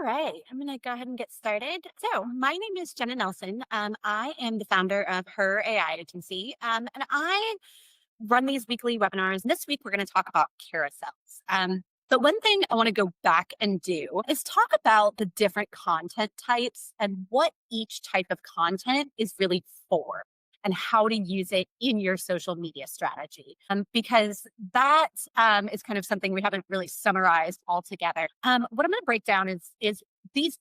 All right, I'm going to go ahead and get started. So, my name is Jenna Nelson. I am the founder of Her AI Agency, and I run these weekly webinars. This week, we're going to talk about carousels. But one thing I want to go back and do is talk about the different content types and what each type of content is really for and how to use it in your social media strategy. Because that is kind of something we haven't really summarized all together. What I'm going to break down is these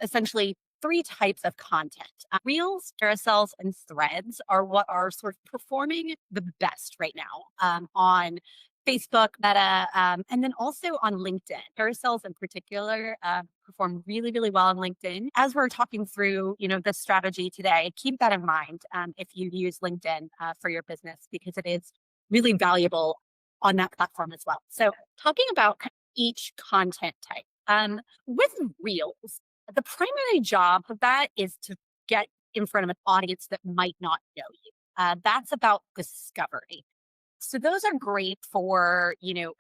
essentially three types of content. Reels, carousels, and threads are what are sort of performing the best right now on Facebook, Meta, and then also on LinkedIn. Carousels in particular perform really, really well on LinkedIn. As we're talking through, this strategy today, keep that in mind if you use LinkedIn for your business because it is really valuable on that platform as well. So, talking about each content type. With Reels, the primary job of that is to get in front of an audience that might not know you. That's about discovery. So those are great for,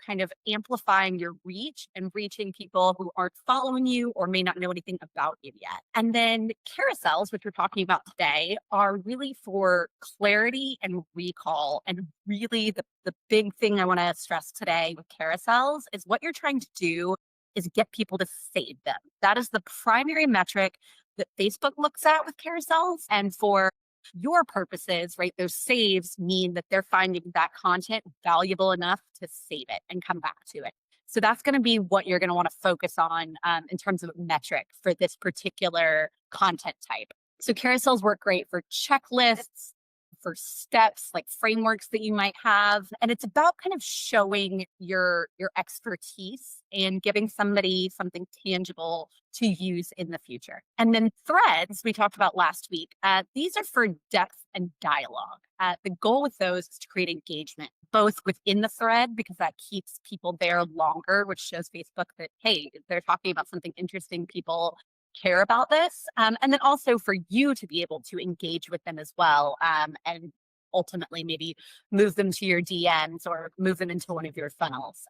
kind of amplifying your reach and reaching people who aren't following you or may not know anything about you yet. And then carousels, which we're talking about today, are really for clarity and recall. And really the big thing I want to stress today with carousels is what you're trying to do is get people to save them. That is the primary metric that Facebook looks at with carousels. And for your purposes, right, those saves mean that they're finding that content valuable enough to save it and come back to it. So that's going to be what you're going to want to focus on in terms of a metric for this particular content type. So carousels work great for checklists, for steps, like frameworks that you might have. And it's about kind of showing your expertise and giving somebody something tangible to use in the future. And then threads, we talked about last week, these are for depth and dialogue. The goal with those is to create engagement, both within the thread, because that keeps people there longer, which shows Facebook that, hey, they're talking about something interesting. People care about this. And then also for you to be able to engage with them as well. And ultimately maybe move them to your DMs or move them into one of your funnels.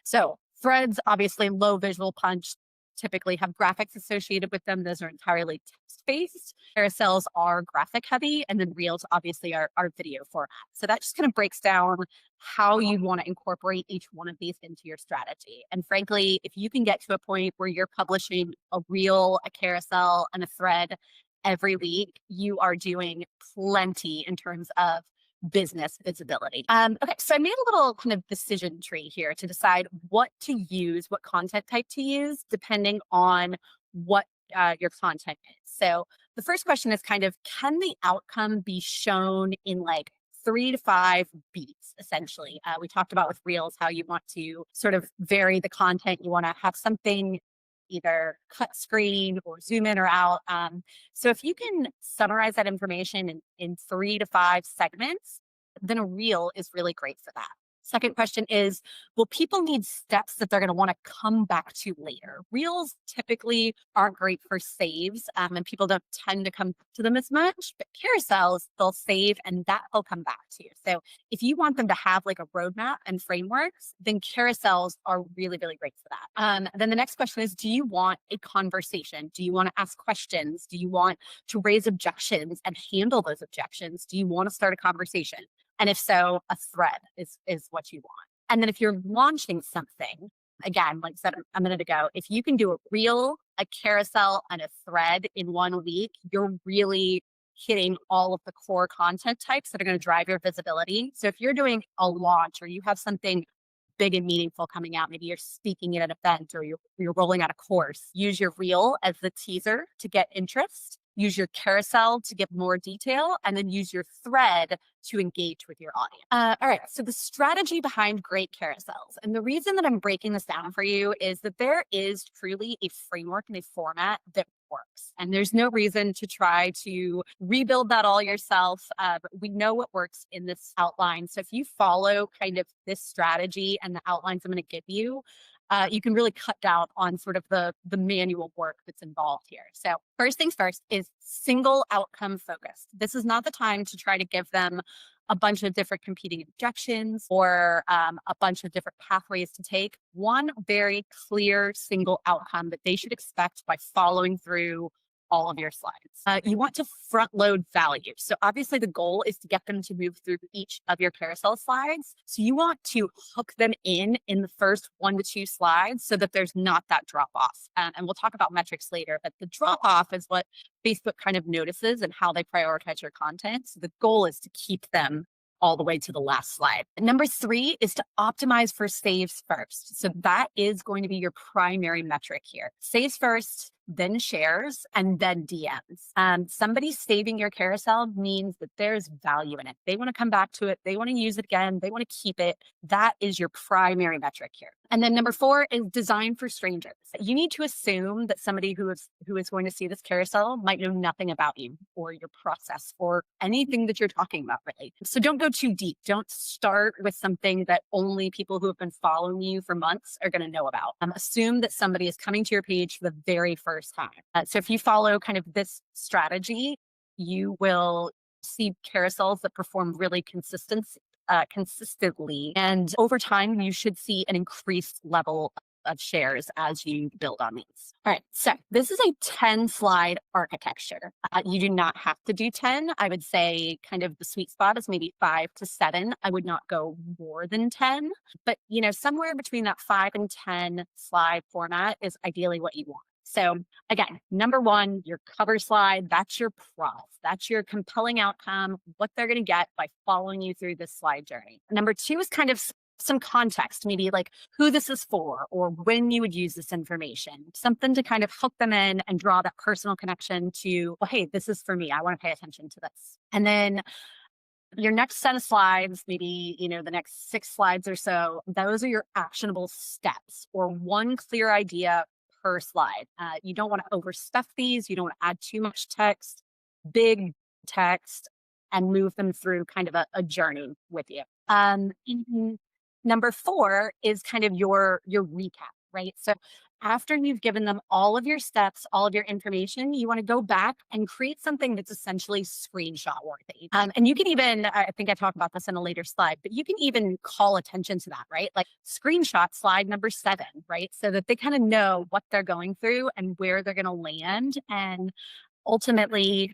So threads, obviously low visual punch, typically have graphics associated with them. Those are entirely text-based. Carousels are graphic heavy, and then reels obviously are video format. So that just kind of breaks down how you want to incorporate each one of these into your strategy. And frankly, if you can get to a point where you're publishing a reel, a carousel, and a thread every week, you are doing plenty in terms of business visibility. Okay, so I made a little kind of decision tree here to decide what to use, what content type to use, depending on what your content is. So the first question is kind of, can the outcome be shown in like 3 to 5 beats, essentially? We talked about with Reels how you want to sort of vary the content. You want to have something either cut screen or zoom in or out. So if you can summarize that information in 3 to 5 segments, then a reel is really great for that. Second question is, will people need steps that they're going to want to come back to later? Reels typically aren't great for saves, and people don't tend to come to them as much, but carousels, they'll save and that will come back to you. So if you want them to have like a roadmap and frameworks, then carousels are really, really great for that. Then the next question is, do you want a conversation? Do you want to ask questions? Do you want to raise objections and handle those objections? Do you want to start a conversation? And if so, a thread is what you want. And then if you're launching something, again, like I said a minute ago, if you can do a reel, a carousel, and a thread in 1 week, you're really hitting all of the core content types that are going to drive your visibility. So if you're doing a launch or you have something big and meaningful coming out, maybe you're speaking at an event or you're rolling out a course, use your reel as the teaser to get interest. Use your carousel to give more detail, and then use your thread to engage with your audience. All right, so the strategy behind great carousels, and the reason that I'm breaking this down for you is that there is truly a framework and a format that works. And there's no reason to try to rebuild that all yourself. We know what works in this outline. So if you follow kind of this strategy and the outlines I'm going to give you, you can really cut down on sort of the manual work that's involved here. So first things first is single outcome focused. This is not the time to try to give them a bunch of different competing objections or a bunch of different pathways to take. One very clear single outcome that they should expect by following through all of your slides. You want to front load value. So obviously the goal is to get them to move through each of your carousel slides. So you want to hook them in the first 1 to 2 slides so that there's not that drop off. And we'll talk about metrics later, but the drop off is what Facebook kind of notices and how they prioritize your content. So the goal is to keep them all the way to the last slide. Number 3 is to optimize for saves first. So that is going to be your primary metric here. Saves first, then shares, and then DMs. Somebody saving your carousel means that there's value in it. They want to come back to it. They want to use it again. They want to keep it. That is your primary metric here. And then number 4 is design for strangers. You need to assume that somebody who is going to see this carousel might know nothing about you or your process or anything that you're talking about, really. So don't go too deep. Don't start with something that only people who have been following you for months are going to know about. Assume that somebody is coming to your page for the very first time. So if you follow kind of this strategy, you will see carousels that perform really consistently. And over time, you should see an increased level of shares as you build on these. All right, so this is a 10 slide architecture. You do not have to do 10. I would say kind of the sweet spot is maybe 5 to 7. I would not go more than 10, but somewhere between that 5 and 10 slide format is ideally what you want. So again, number 1, your cover slide, that's your prompt. That's your compelling outcome, what they're going to get by following you through this slide journey. Number 2 is kind of some context, maybe like who this is for or when you would use this information, something to kind of hook them in and draw that personal connection to, well, hey, this is for me. I want to pay attention to this. And then your next set of slides, maybe, the next 6 slides or so, those are your actionable steps or one clear idea per slide. You don't want to overstuff these. You don't want to add too much text, big text, and move them through kind of a journey with you. Number 4 is kind of your recap, right? So after you've given them all of your steps, all of your information, you want to go back and create something that's essentially screenshot worthy. And you can even, I think I talk about this in a later slide, but you can even call attention to that, right? Like screenshot slide number 7, right? So that they kind of know what they're going through and where they're going to land and ultimately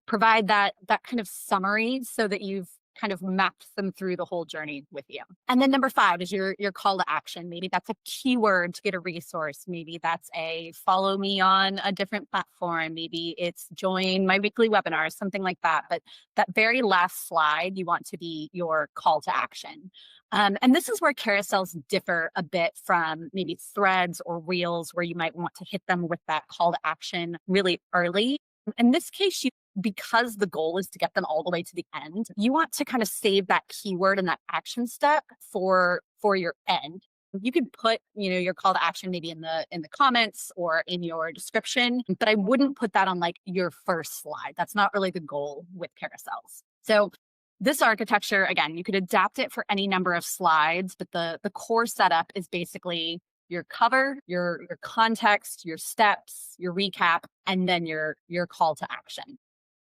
provide that kind of summary so that you've kind of mapped them through the whole journey with you. And then number 5 is your call to action. Maybe that's a keyword to get a resource. Maybe that's a follow me on a different platform. Maybe it's join my weekly webinars, something like that. But that very last slide, you want to be your call to action. And this is where carousels differ a bit from maybe threads or reels, where you might want to hit them with that call to action really early. In this case, because the goal is to get them all the way to the end, you want to kind of save that keyword and that action step for your end. You could put, your call to action maybe in the comments or in your description, but I wouldn't put that on like your first slide. That's not really the goal with carousels. So this architecture, again, you could adapt it for any number of slides, but the core setup is basically your cover, your context, your steps, your recap, and then your call to action.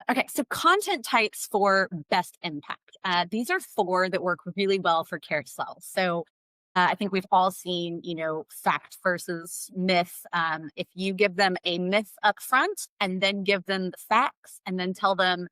Okay, so content types for best impact. These are 4 that work really well for carousels. So I think we've all seen, fact versus myth. If you give them a myth up front and then give them the facts and then tell them,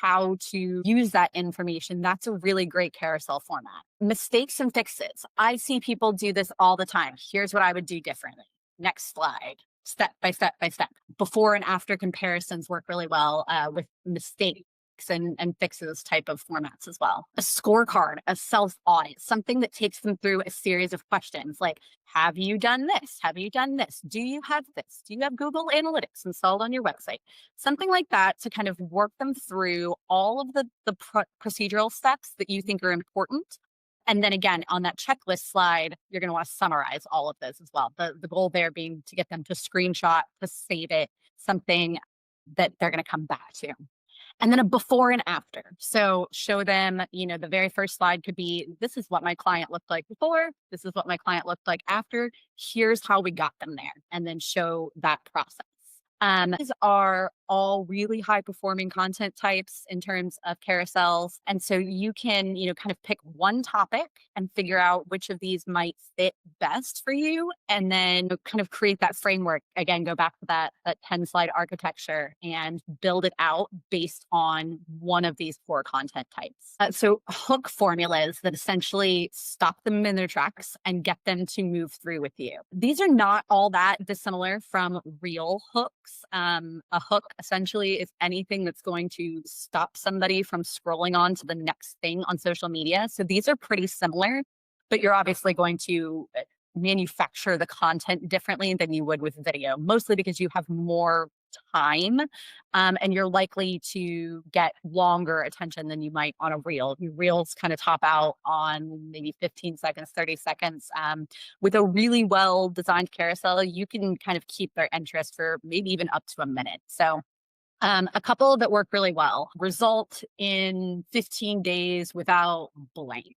how to use that information, that's a really great carousel format. Mistakes and fixes. I see people do this all the time. Here's what I would do differently. Next slide. Step by step by step. Before and after comparisons work really well with mistakes and fixes type of formats as well. A scorecard, a self-audit, something that takes them through a series of questions like, have you done this? Have you done this? Do you have this? Do you have Google Analytics installed on your website? Something like that to kind of work them through all of the procedural steps that you think are important. And then again, on that checklist slide, you're going to want to summarize all of this as well. The goal there being to get them to screenshot, to save it, something that they're going to come back to. And then a before and after. So show them, the very first slide could be, this is what my client looked like before. This is what my client looked like after. Here's how we got them there. And then show that process. These are all really high performing content types in terms of carousels. And so you can, kind of pick one topic and figure out which of these might fit best for you. And then kind of create that framework. Again, go back to that 10 slide architecture and build it out based on one of these core content types. So hook formulas that essentially stop them in their tracks and get them to move through with you. These are not all that dissimilar from real hooks. A hook essentially is anything that's going to stop somebody from scrolling on to the next thing on social media. So these are pretty similar, but you're obviously going to manufacture the content differently than you would with video, mostly because you have more time, and you're likely to get longer attention than you might on a reel. Your reels kind of top out on maybe 15 seconds, 30 seconds. With a really well designed carousel, you can kind of keep their interest for maybe even up to a minute. So a couple that work really well result in 15 days without blank.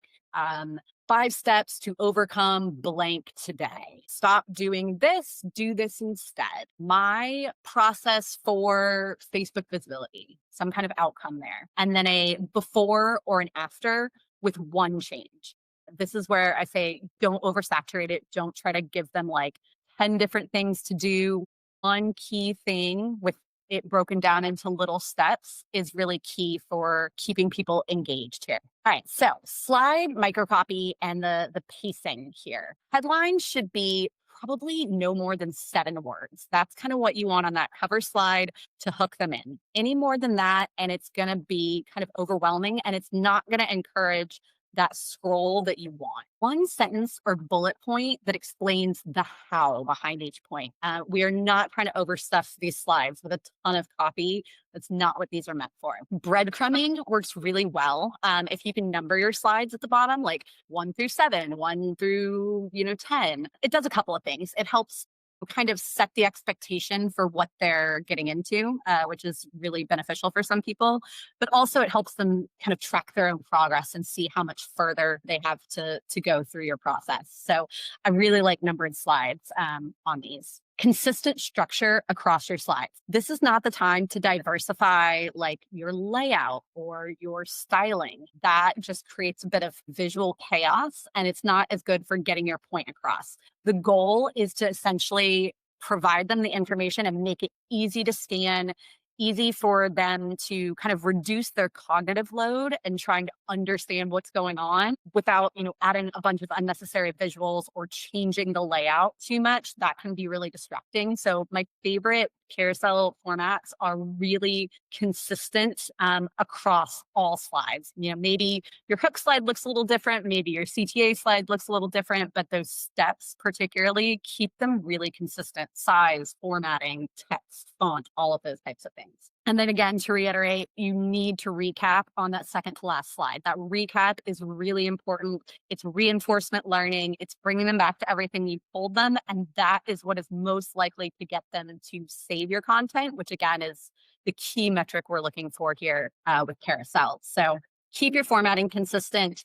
5 steps to overcome blank today. Stop doing this, do this instead. My process for Facebook visibility, some kind of outcome there. And then a before or an after with one change. This is where I say, don't oversaturate it. Don't try to give them like 10 different things to do. One key thing with it broken down into little steps is really key for keeping people engaged here. All right, so slide microcopy and the pacing here. Headline should be probably no more than 7 words. That's kind of what you want on that cover slide to hook them in. Any more than that, and it's going to be kind of overwhelming, and it's not going to encourage that scroll that you want. One sentence or bullet point that explains the how behind each point. We are not trying to overstuff these slides with a ton of copy. That's not what these are meant for. Breadcrumbing works really well. If you can number your slides at the bottom, like 1 through 7, 1 through 10, it does a couple of things. It helps kind of set the expectation for what they're getting into, which is really beneficial for some people. But also it helps them kind of track their own progress and see how much further they have to go through your process. So I really like numbered slides on these. Consistent structure across your slides. This is not the time to diversify like your layout or your styling. That just creates a bit of visual chaos, and it's not as good for getting your point across. The goal is to essentially provide them the information and make it easy to scan, easy for them to kind of reduce their cognitive load and trying to understand what's going on without, adding a bunch of unnecessary visuals or changing the layout too much. That can be really distracting. So my favorite carousel formats are really consistent across all slides. Maybe your hook slide looks a little different, maybe your CTA slide looks a little different, but those steps particularly keep them really consistent. Size, formatting, text, font, all of those types of things. And then again, to reiterate, you need to recap on that second to last slide. That recap is really important. It's reinforcement learning. It's bringing them back to everything you told them. And that is what is most likely to get them to save your content, which again is the key metric we're looking for here with carousels. So keep your formatting consistent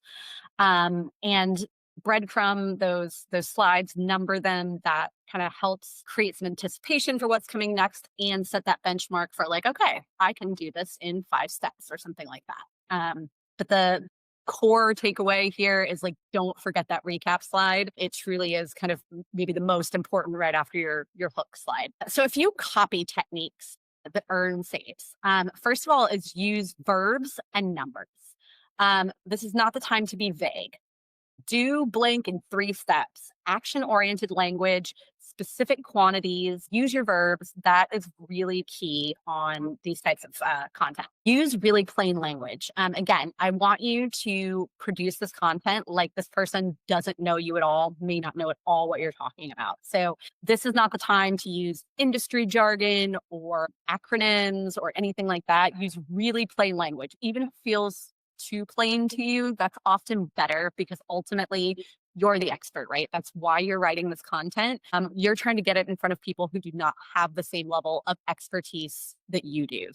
and breadcrumb those slides, number them. That kind of helps create some anticipation for what's coming next and set that benchmark for like, okay, I can do this in 5 steps or something like that. But the core takeaway here is like, don't forget that recap slide. It truly is kind of maybe the most important right after your hook slide. So a few copy techniques that earn saves. First of all is use verbs and numbers. This is not the time to be vague. Do blank in 3 steps. Action-oriented language, specific quantities, use your verbs. That is really key on these types of content. Use really plain language. Again, I want you to produce this content like this person doesn't know you at all, may not know at all what you're talking about. So this is not the time to use industry jargon or acronyms or anything like that. Use really plain language. Even if it feels too plain to you, that's often better because ultimately you're the expert, right? That's why you're writing this content. You're trying to get it in front of people who do not have the same level of expertise that you do.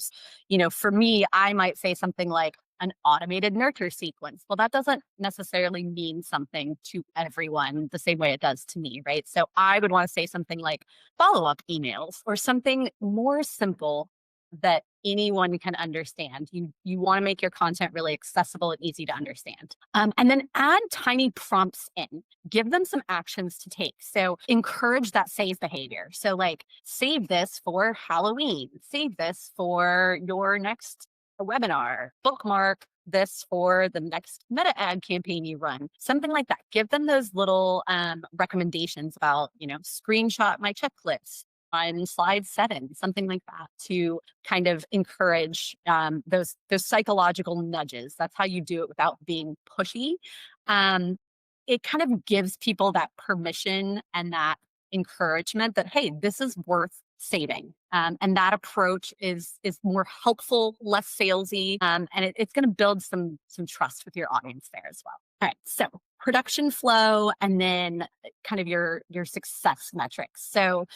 For me, I might say something like, an automated nurture sequence. Well, that doesn't necessarily mean something to everyone the same way it does to me, right? So I would want to say something like follow-up emails or something more simple that anyone can understand. You want to make your content really accessible and easy to understand. And then add tiny prompts in. Give them some actions to take. So encourage that save behavior. So like save this for Halloween, save this for your next webinar, bookmark this for the next meta ad campaign you run, something like that. Give them those little recommendations about, screenshot my checklist on slide 7, something like that, to kind of encourage those psychological nudges. That's how you do it without being pushy. It kind of gives people that permission and that encouragement that, hey, this is worth saving. And that approach is more helpful, less salesy, and it's going to build some trust with your audience there as well. All right, so production flow, and then kind of your success metrics. So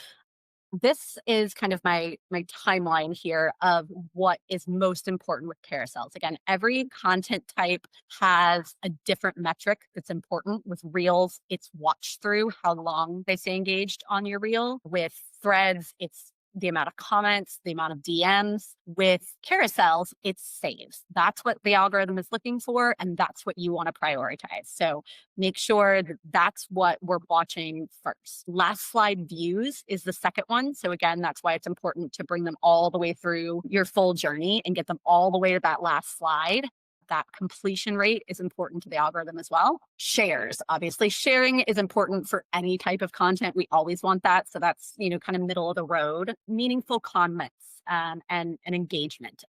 this is kind of my timeline here of what is most important with carousels. Again, every content type has a different metric that's important. With reels, it's watch through, how long they stay engaged on your reel. With threads, it's the amount of comments, the amount of DMs. With carousels, it's saves. That's what the algorithm is looking for, and that's what you want to prioritize. So make sure that that's what we're watching first. Last slide views is the second one. So again, that's why it's important to bring them all the way through your full journey and get them all the way to that last slide. That completion rate is important to the algorithm as well. Shares, obviously, sharing is important for any type of content. We always want that. So that's, kind of middle of the road. Meaningful comments and engagement.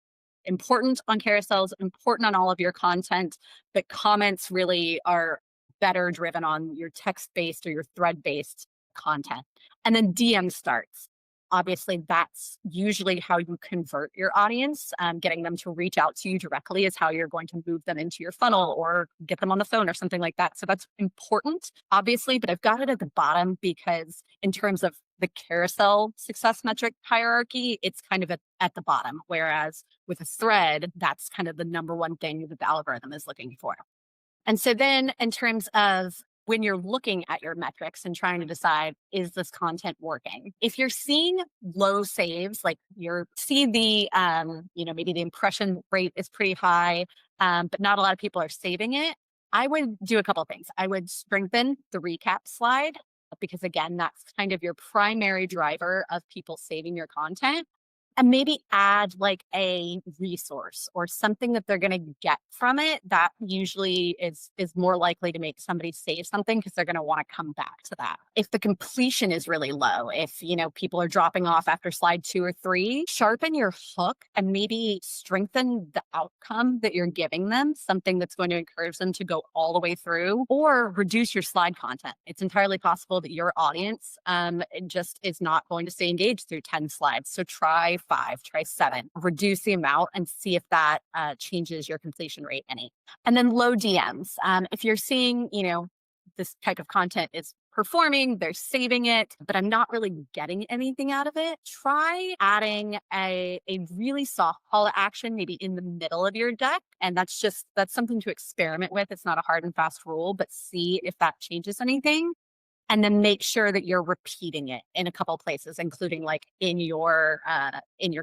Important on carousels, important on all of your content, but comments really are better driven on your text-based or your thread-based content. And then DM starts. Obviously, that's usually how you convert your audience. Getting them to reach out to you directly is how you're going to move them into your funnel or get them on the phone or something like that. So that's important, obviously, but I've got it at the bottom because in terms of the carousel success metric hierarchy, it's kind of at the bottom. Whereas with a thread, that's kind of the number one thing that the algorithm is looking for. And so then in terms of when you're looking at your metrics and trying to decide, is this content working? If you're seeing low saves, like you're see the, maybe the impression rate is pretty high, but not a lot of people are saving it, I would do a couple of things. I would strengthen the recap slide because again, that's kind of your primary driver of people saving your content. And maybe add like a resource or something that they're going to get from it that usually is more likely to make somebody save something because they're going to want to come back to that. If the completion is really low, if people are dropping off after slide 2 or 3, sharpen your hook and maybe strengthen the outcome that you're giving them, something that's going to encourage them to go all the way through, or reduce your slide content. It's entirely possible that your audience just is not going to stay engaged through 10 slides. So try 5, try 7, reduce the amount and see if that changes your completion rate any. And then low DMs. If you're seeing, this type of content is performing, they're saving it, but I'm not really getting anything out of it, try adding a really soft call to action, maybe in the middle of your deck. And that's something to experiment with. It's not a hard and fast rule, but see if that changes anything. And then make sure that you're repeating it in a couple places, including like in your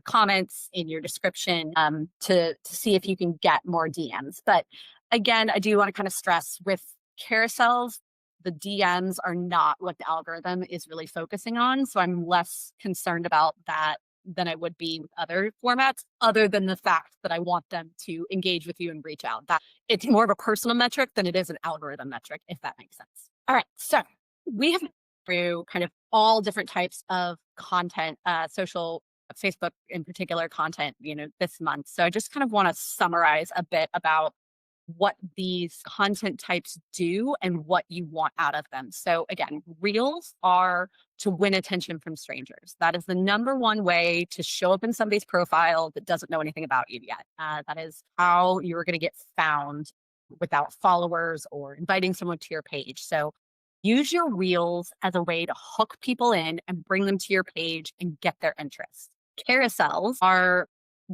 comments, in your description, to see if you can get more DMs. But again, I do want to kind of stress with carousels, the DMs are not what the algorithm is really focusing on. So I'm less concerned about that than I would be with other formats, other than the fact that I want them to engage with you and reach out. That it's more of a personal metric than it is an algorithm metric, if that makes sense. All right, so we have been through kind of all different types of content, social, Facebook in particular content, this month. So I just kind of want to summarize a bit about what these content types do and what you want out of them. So again, reels are to win attention from strangers. That is the number one way to show up in somebody's profile that doesn't know anything about you yet. That is how you're going to get found without followers or inviting someone to your page. So use your reels as a way to hook people in and bring them to your page and get their interest. Carousels are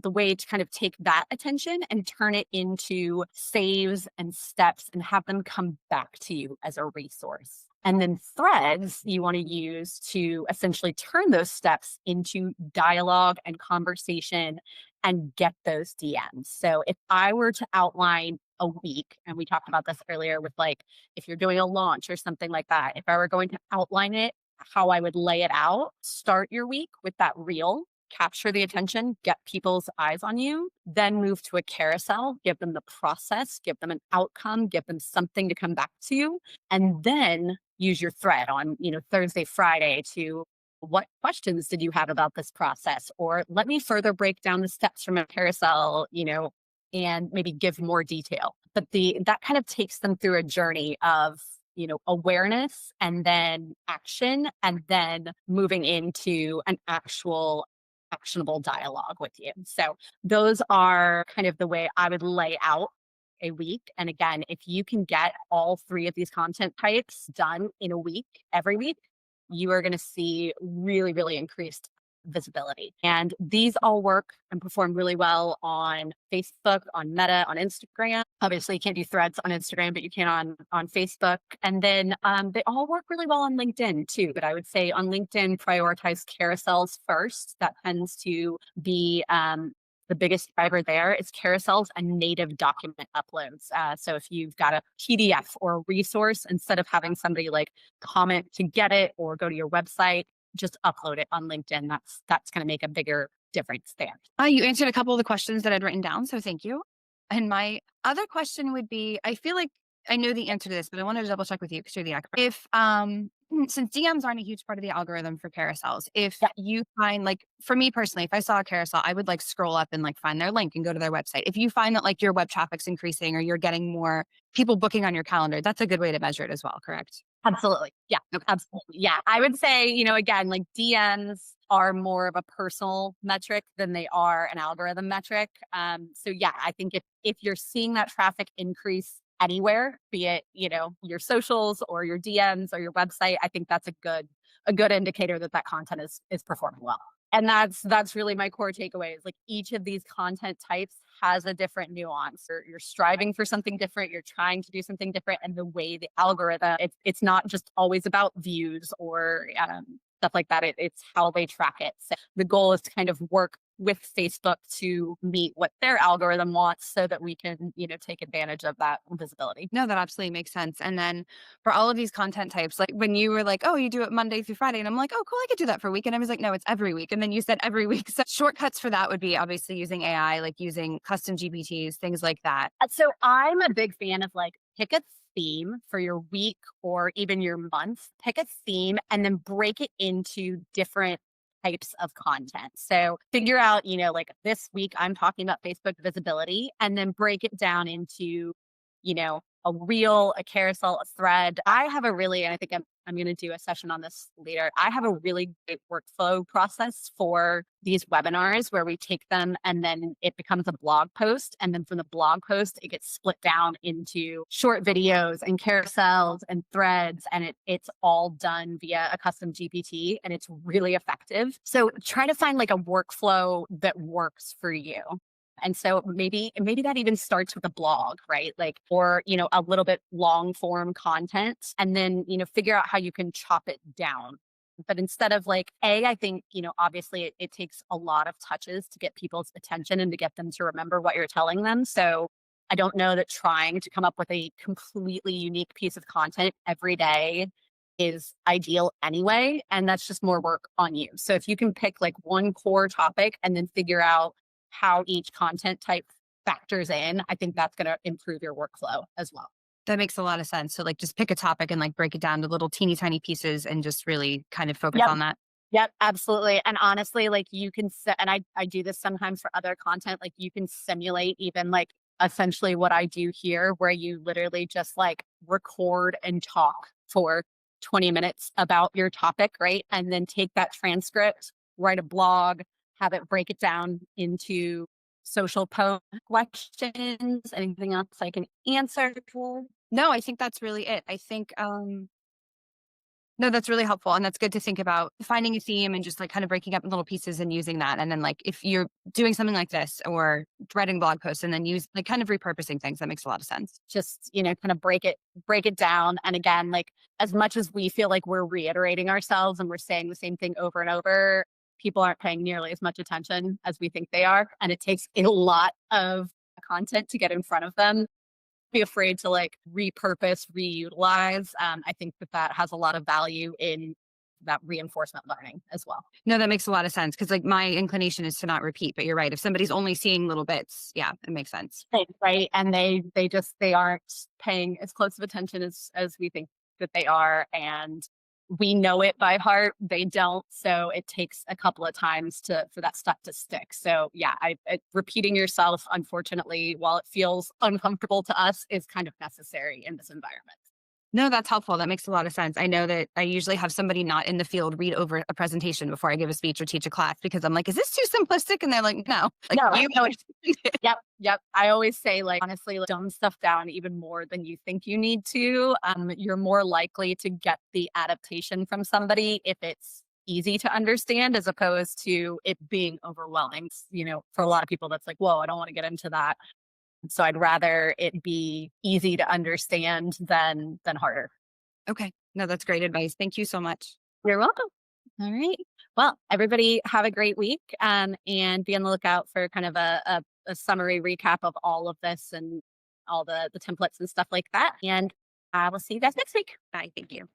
the way to kind of take that attention and turn it into saves and steps and have them come back to you as a resource. And then threads you want to use to essentially turn those steps into dialogue and conversation and get those DMs. So if I were to outline a week, and we talked about this earlier with like if you're doing a launch or something like that, if I were going to outline it, how I would lay it out, start your week with that reel, capture the attention, get people's eyes on you, then move to a carousel, give them the process, give them an outcome, give them something to come back to, and then use your thread on, Thursday, Friday to what questions did you have about this process? Or let me further break down the steps from a carousel, and maybe give more detail. But that kind of takes them through a journey of awareness and then action and then moving into an actual actionable dialogue with you. So those are kind of the way I would lay out a week. And again, if you can get all three of these content types done in a week, every week, you are going to see really, really increased visibility. And these all work and perform really well on Facebook, on Meta, on Instagram. Obviously, you can't do threads on Instagram, but you can on Facebook. And then they all work really well on LinkedIn too. But I would say on LinkedIn, prioritize carousels first. That tends to be the biggest driver there is carousels and native document uploads. So if you've got a PDF or a resource, instead of having somebody like comment to get it or go to your website, just upload it on LinkedIn. That's going to make a bigger difference there. You answered a couple of the questions that I'd written down, so thank you. And my other question would be, I feel like I know the answer to this, but I wanted to double check with you because you're the expert. If since DMs aren't a huge part of the algorithm for carousels, if Yeah. you find like for me personally, if I saw a carousel, I would like scroll up and like find their link and go to their website. If you find that like your web traffic's increasing or you're getting more people booking on your calendar, that's a good way to measure it as well, correct? Absolutely. Yeah, Okay. absolutely. Yeah. I would say, again, like DMs are more of a personal metric than they are an algorithm metric. So yeah, I think if you're seeing that traffic increase anywhere, be it, your socials or your DMs or your website, I think that's a good indicator that content is performing well. And that's really my core takeaway is like each of these content types has a different nuance. You're striving for something different. You're trying to do something different. And the way the algorithm, it's not just always about views or stuff like that. It's how they track it. So the goal is to kind of work with Facebook to meet what their algorithm wants so that we can, take advantage of that visibility. No, that absolutely makes sense. And then for all of these content types, like when you were like, oh, you do it Monday through Friday. And I'm like, oh, cool, I could do that for a week. And I was like, no, it's every week. And then you said every week. So shortcuts for that would be obviously using AI, like using custom GPTs, things like that. So I'm a big fan of like pick a theme for your week or even your month. Pick a theme and then break it into different types of content. So figure out, like this week I'm talking about Facebook visibility and then break it down into, a reel, a carousel, a thread. I have a really, and I think I'm going to do a session on this later. I have a really great workflow process for these webinars where we take them and then it becomes a blog post. And then from the blog post, it gets split down into short videos and carousels and threads. And it's all done via a custom GPT and it's really effective. So try to find like a workflow that works for you. And so maybe that even starts with a blog, right? Like, or, a little bit long form content and then, figure out how you can chop it down. But instead of like, I think, obviously it takes a lot of touches to get people's attention and to get them to remember what you're telling them. So I don't know that trying to come up with a completely unique piece of content every day is ideal anyway. And that's just more work on you. So if you can pick like one core topic and then figure out how each content type factors in, I think that's going to improve your workflow as well. That makes a lot of sense. So like just pick a topic and like break it down to little teeny tiny pieces and just really kind of focus Yep. on that. Yep, absolutely. And honestly, like you can, and I do this sometimes for other content, like you can simulate even like essentially what I do here, where you literally just like record and talk for 20 minutes about your topic, right? And then take that transcript, write a blog, have it break it down into social post questions, anything else I can answer. No, I think that's really it. I think No, that's really helpful. And that's good to think about finding a theme and just like kind of breaking up little pieces and using that. And then like if you're doing something like this or writing blog posts and then use like kind of repurposing things, that makes a lot of sense. Just, kind of break it down. And again, like as much as we feel like we're reiterating ourselves and we're saying the same thing over and over, people aren't paying nearly as much attention as we think they are. And it takes a lot of content to get in front of them. Be afraid to like repurpose, reutilize. I think that that has a lot of value in that reinforcement learning as well. No, that makes a lot of sense because like my inclination is to not repeat, but you're right. If somebody's only seeing little bits, yeah, it makes sense. Right. And they aren't paying as close of attention as we think that they are. And we know it by heart. They don't. So it takes a couple of times for that stuff to stick. So yeah, repeating yourself, unfortunately, while it feels uncomfortable to us, is kind of necessary in this environment. No, that's helpful. That makes a lot of sense. I know that I usually have somebody not in the field read over a presentation before I give a speech or teach a class because I'm like, is this too simplistic? And they're like, no, like No, you know it. yep, yep. I always say, like, honestly, like, dumb stuff down even more than you think you need to. You're more likely to get the adaptation from somebody if it's easy to understand as opposed to it being overwhelming. For a lot of people, that's like, whoa, I don't want to get into that. So I'd rather it be easy to understand than harder. Okay. No, that's great advice. Thank you so much. You're welcome. All right. Well, everybody have a great week, and be on the lookout for kind of a summary recap of all of this and all the templates and stuff like that. And I will see you guys next week. Bye. Thank you.